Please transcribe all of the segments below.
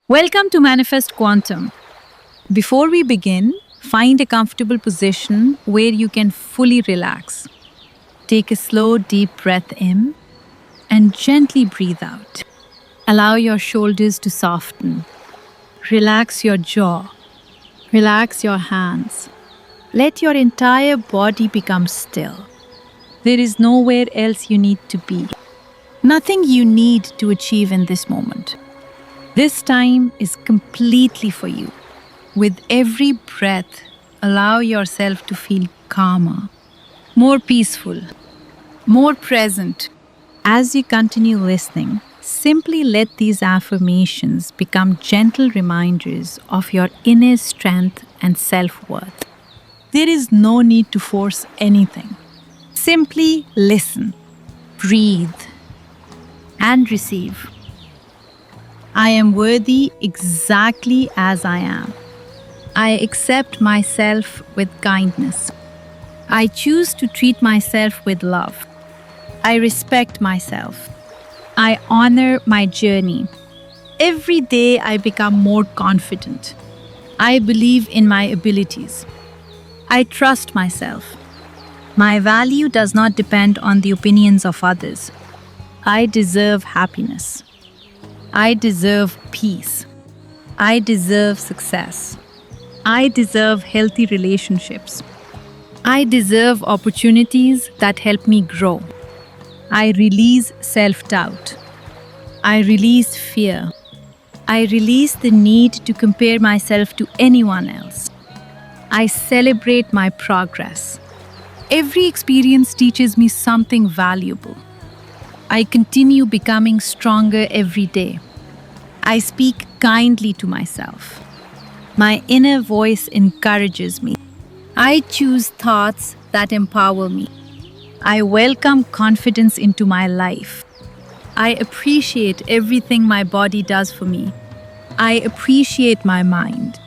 Welcome to Manifest Quantum. Before we begin, find a comfortable position where you can fully relax. Take a slow, deep breath in and gently breathe out. Allow your shoulders to soften. Relax your jaw. Relax your hands. Let your entire body become still. There is nowhere else you need to be. Nothing you need to achieve in this moment. This time is completely for you. With every breath, allow yourself to feel calmer, more peaceful, more present. As you continue listening, simply let these affirmations become gentle reminders of your inner strength and self-worth. There is no need to force anything. Simply listen, breathe, and receive. I am worthy exactly as I am. I accept myself with kindness. I choose to treat myself with love. I respect myself. I honor my journey. Every day I become more confident. I believe in my abilities. I trust myself. My value does not depend on the opinions of others. I deserve happiness. I deserve peace. I deserve success. I deserve healthy relationships. I deserve opportunities that help me grow. I release self-doubt. I release fear. I release the need to compare myself to anyone else. I celebrate my progress. Every experience teaches me something valuable. I continue becoming stronger every day. I speak kindly to myself. My inner voice encourages me. I choose thoughts that empower me. I welcome confidence into my life. I appreciate everything my body does for me. I appreciate my mind.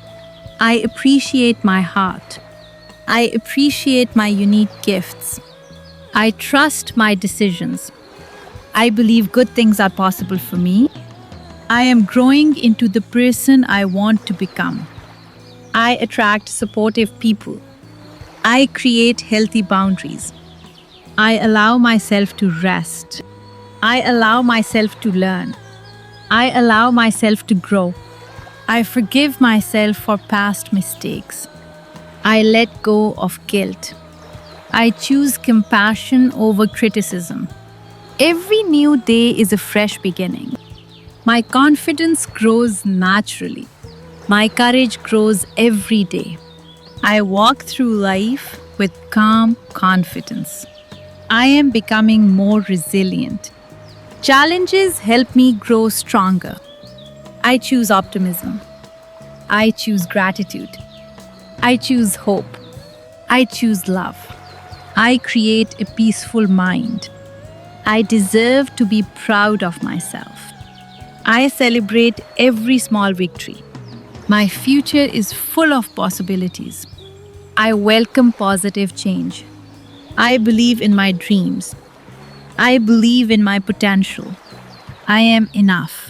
I appreciate my heart. I appreciate my unique gifts. I trust my decisions. I believe good things are possible for me. I am growing into the person I want to become. I attract supportive people. I create healthy boundaries. I allow myself to rest. I allow myself to learn. I allow myself to grow. I forgive myself for past mistakes. I let go of guilt. I choose compassion over criticism. Every new day is a fresh beginning. My confidence grows naturally. My courage grows every day. I walk through life with calm confidence. I am becoming more resilient. Challenges help me grow stronger. I choose optimism. I choose gratitude. I choose hope. I choose love. I create a peaceful mind. I deserve to be proud of myself. I celebrate every small victory. My future is full of possibilities. I welcome positive change. I believe in my dreams. I believe in my potential. I am enough.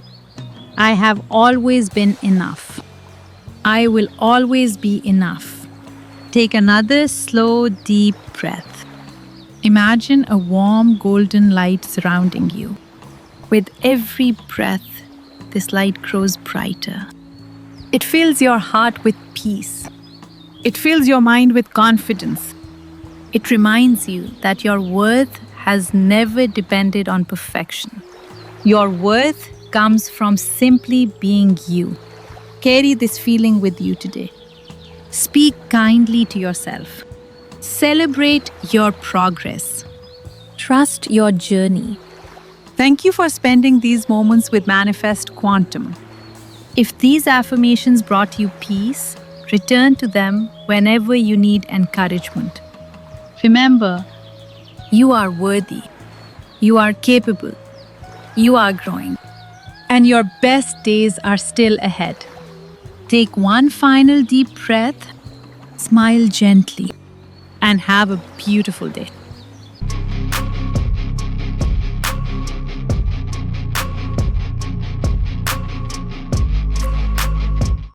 I have always been enough. I will always be enough. Take another slow, deep breath. Imagine a warm golden light surrounding you. With every breath, this light grows brighter. It fills your heart with peace. It fills your mind with confidence. It reminds you that your worth has never depended on perfection. Your worth comes from simply being you. Carry this feeling with you today. Speak kindly to yourself. Celebrate your progress. Trust your journey. Thank you for spending these moments with Manifest Quantum. If these affirmations brought you peace, return to them whenever you need encouragement. Remember, you are worthy. You are capable. You are growing. And your best days are still ahead. Take one final deep breath, smile gently, and have a beautiful day.